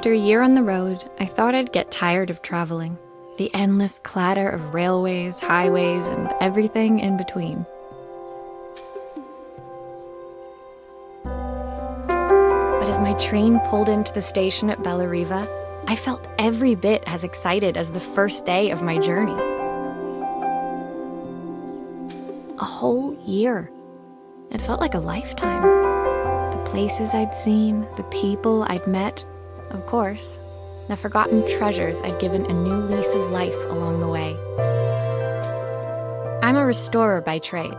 After a year on the road, I thought I'd get tired of traveling. The endless clatter of railways, highways, and everything in between. But as my train pulled into the station at Bellariva, I felt every bit as excited as the first day of my journey. A whole year. It felt like a lifetime. The places I'd seen, the people I'd met, of course, the forgotten treasures I'd given a new lease of life along the way. I'm a restorer by trade.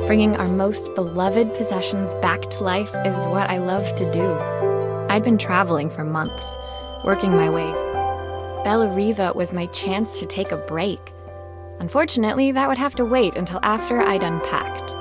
Bringing our most beloved possessions back to life is what I love to do. I'd been traveling for months, working my way. Bellariva was my chance to take a break. Unfortunately, that would have to wait until after I'd unpacked.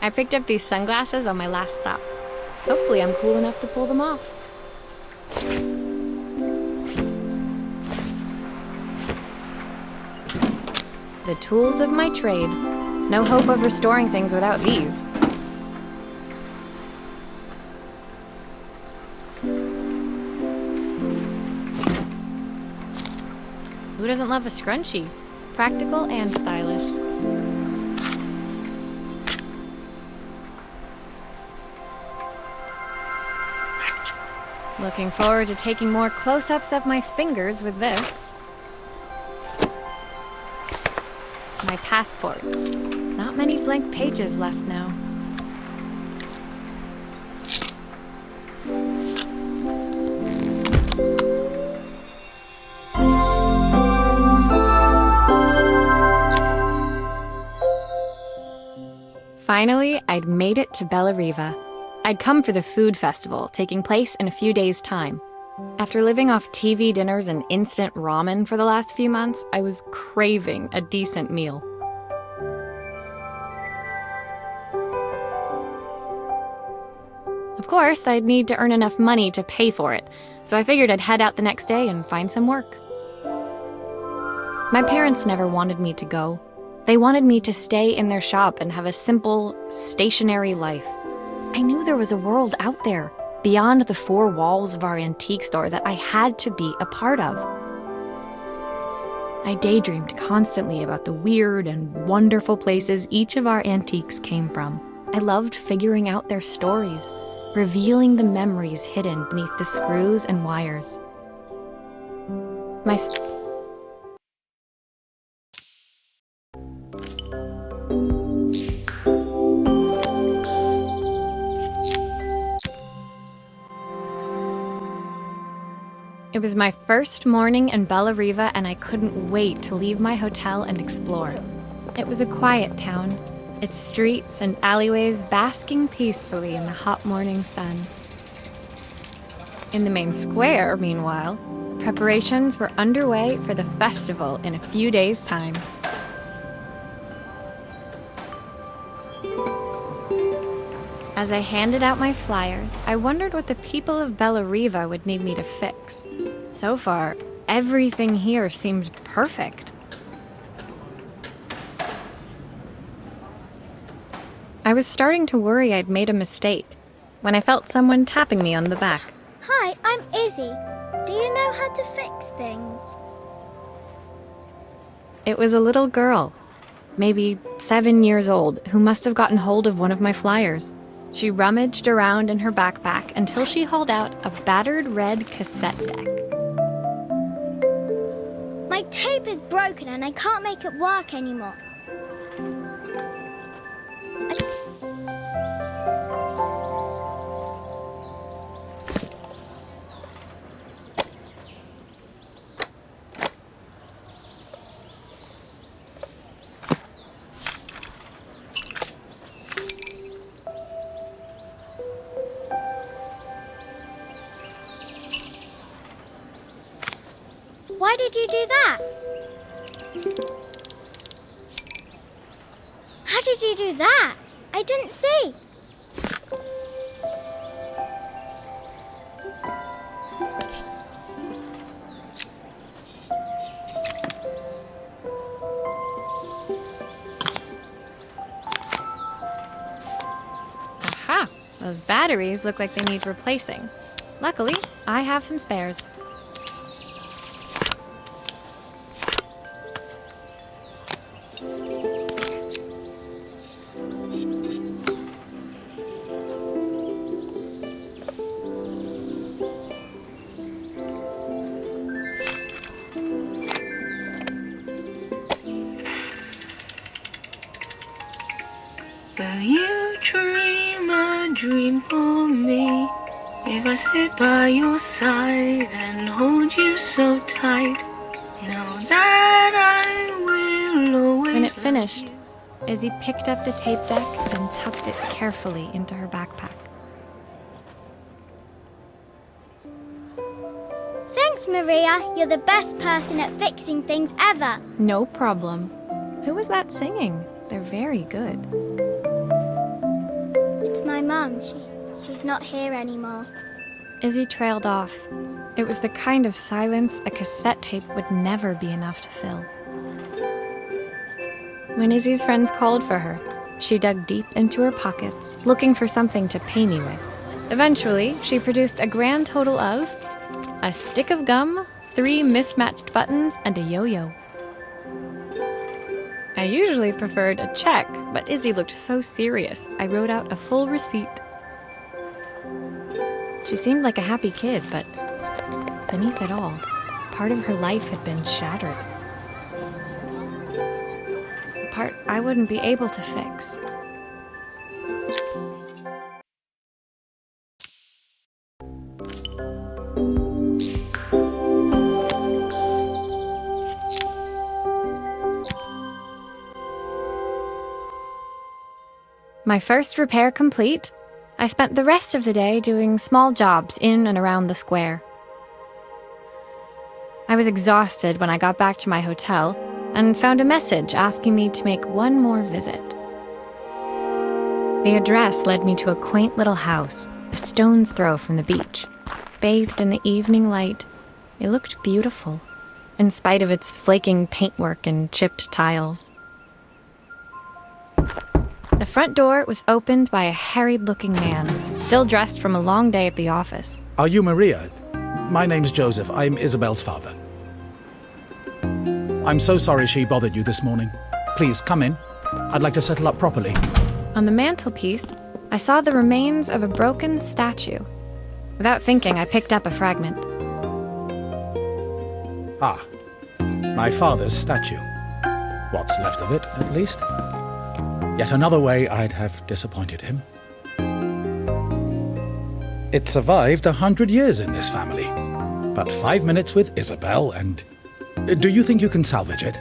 I picked up these sunglasses on my last stop. Hopefully I'm cool enough to pull them off. The tools of my trade. No hope of restoring things without these. Who doesn't love a scrunchie? Practical and stylish. Looking forward to taking more close-ups of my fingers with this. My passport. Not many blank pages left now. Finally, I'd made it to Bellariva. I'd come for the food festival, taking place in a few days' time. After living off TV dinners and instant ramen for the last few months, I was craving a decent meal. Of course, I'd need to earn enough money to pay for it, so I figured I'd head out the next day and find some work. My parents never wanted me to go. They wanted me to stay in their shop and have a simple, stationary life. I knew there was a world out there, beyond the four walls of our antique store, that I had to be a part of. I daydreamed constantly about the weird and wonderful places each of our antiques came from. I loved figuring out their stories, revealing the memories hidden beneath the screws and wires. It was my first morning in Bellariva, and I couldn't wait to leave my hotel and explore. It was a quiet town, its streets and alleyways basking peacefully in the hot morning sun. In the main square, meanwhile, preparations were underway for the festival in a few days' time. As I handed out my flyers, I wondered what the people of Bellariva would need me to fix. So far, everything here seemed perfect. I was starting to worry I'd made a mistake when I felt someone tapping me on the back. Hi, I'm Izzy. Do you know how to fix things? It was a little girl, maybe 7 years old, who must have gotten hold of one of my flyers. She rummaged around in her backpack until she hauled out a battered red cassette deck. My tape is broken and I can't make it work anymore. Why did you do that? How did you do that? I didn't see. Those batteries look like they need replacing. Luckily, I have some spares. Will you dream a dream for me? If I sit by your side and hold you so tight, know that I will always. When it finished, Izzy picked up the tape deck and tucked it carefully into her backpack. Thanks, Maria. You're the best person at fixing things ever. No problem. Who was that singing? They're very good. It's my mum. She's not here anymore. Izzy trailed off. It was the kind of silence a cassette tape would never be enough to fill. When Izzy's friends called for her, she dug deep into her pockets, looking for something to pay me with. Eventually, she produced a grand total of a stick of gum, 3 mismatched buttons, and a yo-yo. I usually preferred a check, but Izzy looked so serious, I wrote out a full receipt. She seemed like a happy kid, but beneath it all, part of her life had been shattered. A part I wouldn't be able to fix. My first repair complete, I spent the rest of the day doing small jobs in and around the square. I was exhausted when I got back to my hotel and found a message asking me to make one more visit. The address led me to a quaint little house, a stone's throw from the beach. Bathed in the evening light, it looked beautiful, in spite of its flaking paintwork and chipped tiles. The front door was opened by a harried-looking man, still dressed from a long day at the office. Are you Maria? My name's Joseph. I'm Isabel's father. I'm so sorry she bothered you this morning. Please, come in. I'd like to settle up properly. On the mantelpiece, I saw the remains of a broken statue. Without thinking, I picked up a fragment. Ah, my father's statue. What's left of it, at least. Yet another way I'd have disappointed him. It survived 100 years in this family. But 5 minutes with Isabel and... Do you think you can salvage it?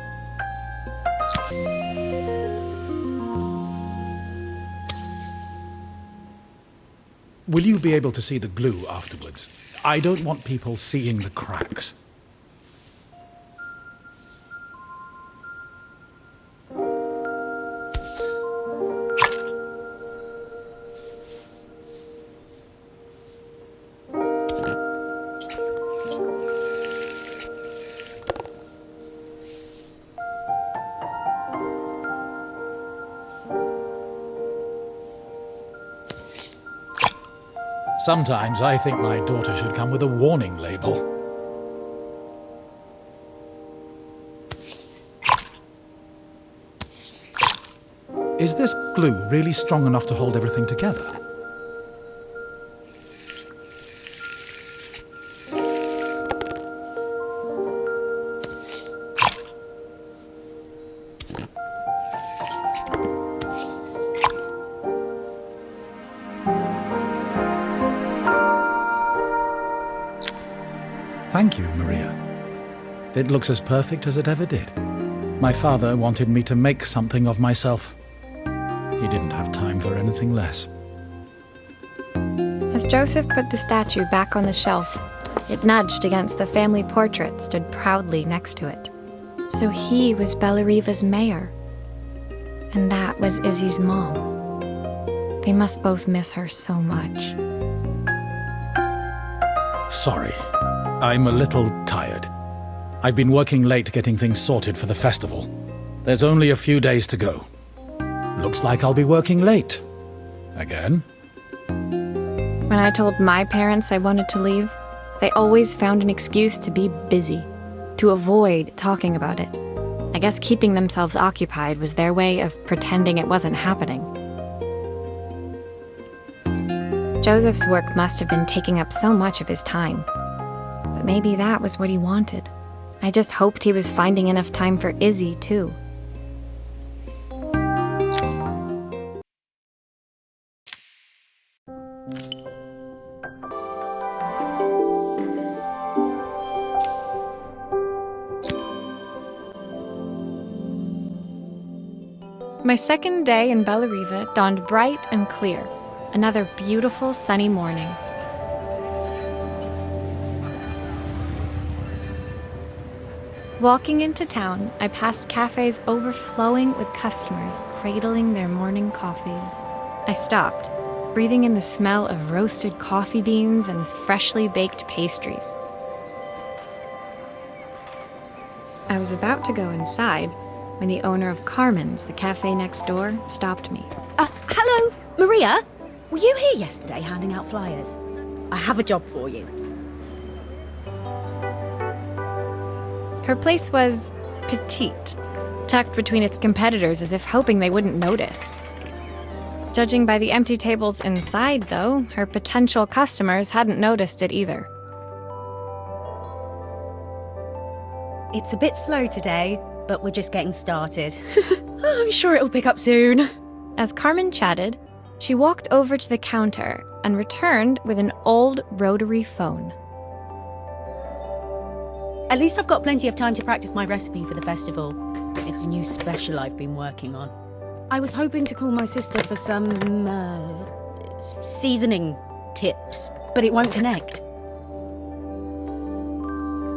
Will you be able to see the glue afterwards? I don't want people seeing the cracks. Sometimes I think my daughter should come with a warning label. Is this glue really strong enough to hold everything together? Thank you, Maria. It looks as perfect as it ever did. My father wanted me to make something of myself. He didn't have time for anything less. As Joseph put the statue back on the shelf, it nudged against the family portrait stood proudly next to it. So he was Bellariva's mayor. And that was Izzy's mom. They must both miss her so much. Sorry. I'm a little tired. I've been working late getting things sorted for the festival. There's only a few days to go. Looks like I'll be working late. Again. When I told my parents I wanted to leave, they always found an excuse to be busy, to avoid talking about it. I guess keeping themselves occupied was their way of pretending it wasn't happening. Joseph's work must have been taking up so much of his time. But maybe that was what he wanted. I just hoped he was finding enough time for Izzy, too. My second day in Bellariva dawned bright and clear. Another beautiful sunny morning. Walking into town, I passed cafes overflowing with customers cradling their morning coffees. I stopped, breathing in the smell of roasted coffee beans and freshly baked pastries. I was about to go inside when the owner of Carmen's, the cafe next door, stopped me. Hello, Maria? Were you here yesterday handing out flyers? I have a job for you. Her place was petite, tucked between its competitors as if hoping they wouldn't notice. Judging by the empty tables inside, though, her potential customers hadn't noticed it either. It's a bit slow today, but we're just getting started. I'm sure it'll pick up soon. As Carmen chatted, she walked over to the counter and returned with an old rotary phone. At least I've got plenty of time to practice my recipe for the festival. It's a new special I've been working on. I was hoping to call my sister for some, seasoning tips, but it won't connect.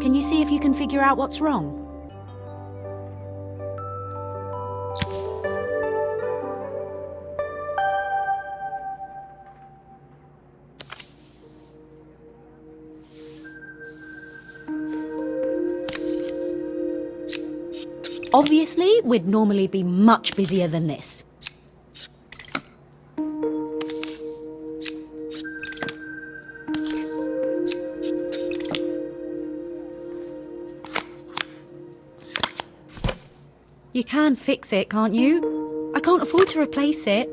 Can you see if you can figure out what's wrong? Obviously, we'd normally be much busier than this. You can fix it, can't you? I can't afford to replace it.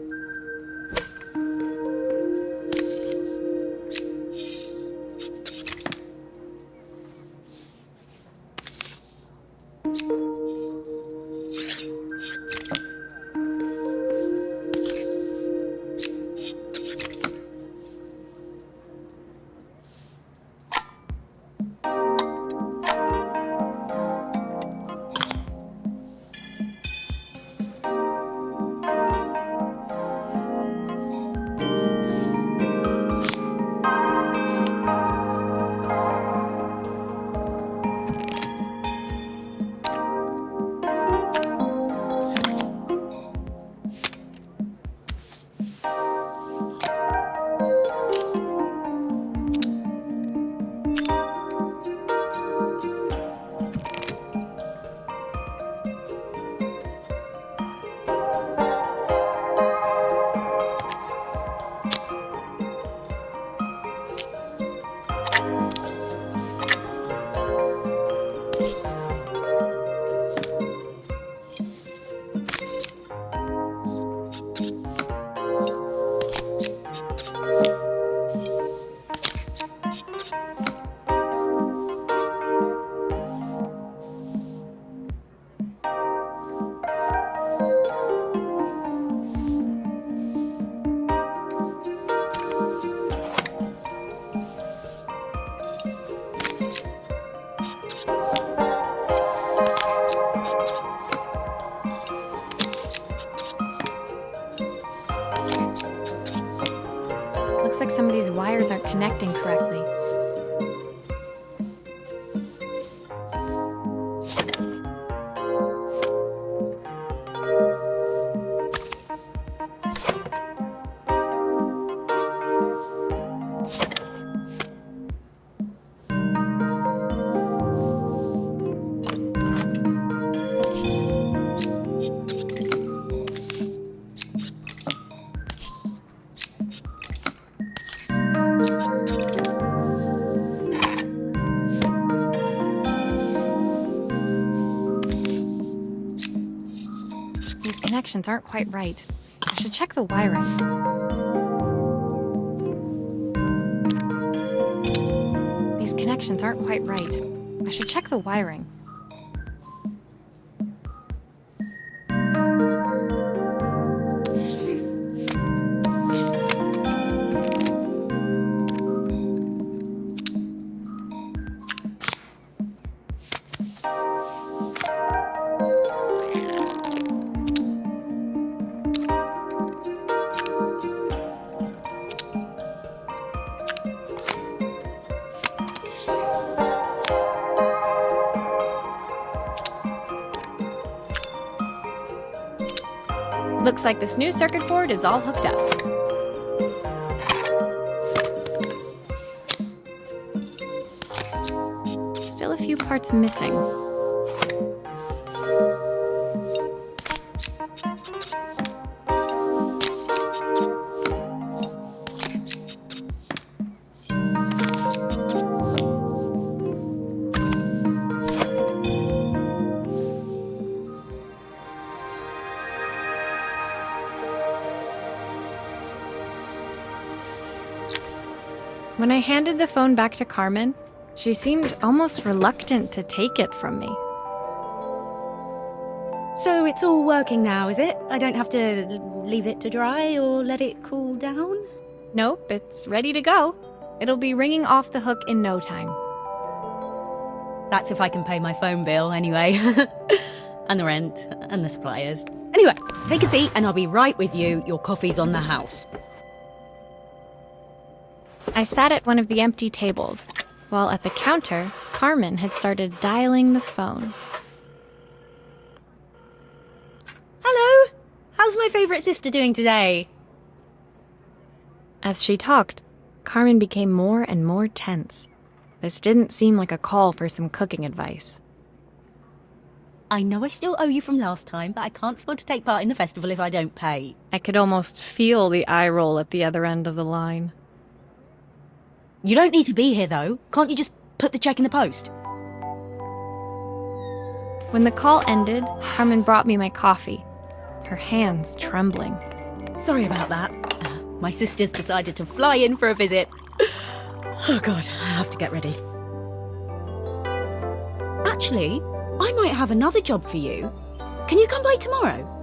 Looks like some of these wires aren't connecting correctly. These connections aren't quite right. I should check the wiring. These connections aren't quite right. I should check the wiring. Looks like this new circuit board is all hooked up. Still a few parts missing. When I handed the phone back to Carmen, she seemed almost reluctant to take it from me. So it's all working now, is it? I don't have to leave it to dry or let it cool down? Nope, it's ready to go. It'll be ringing off the hook in no time. That's if I can pay my phone bill anyway. And the rent and the suppliers. Anyway, take a seat and I'll be right with you. Your coffee's on the house. I sat at one of the empty tables, while at the counter, Carmen had started dialing the phone. Hello? How's my favourite sister doing today? As she talked, Carmen became more and more tense. This didn't seem like a call for some cooking advice. I know I still owe you from last time, but I can't afford to take part in the festival if I don't pay. I could almost feel the eye roll at the other end of the line. You don't need to be here, though. Can't you just put the check in the post? When the call ended, Carmen brought me my coffee, her hands trembling. Sorry about that. My sister's decided to fly in for a visit. Oh God, I have to get ready. Actually, I might have another job for you. Can you come by tomorrow?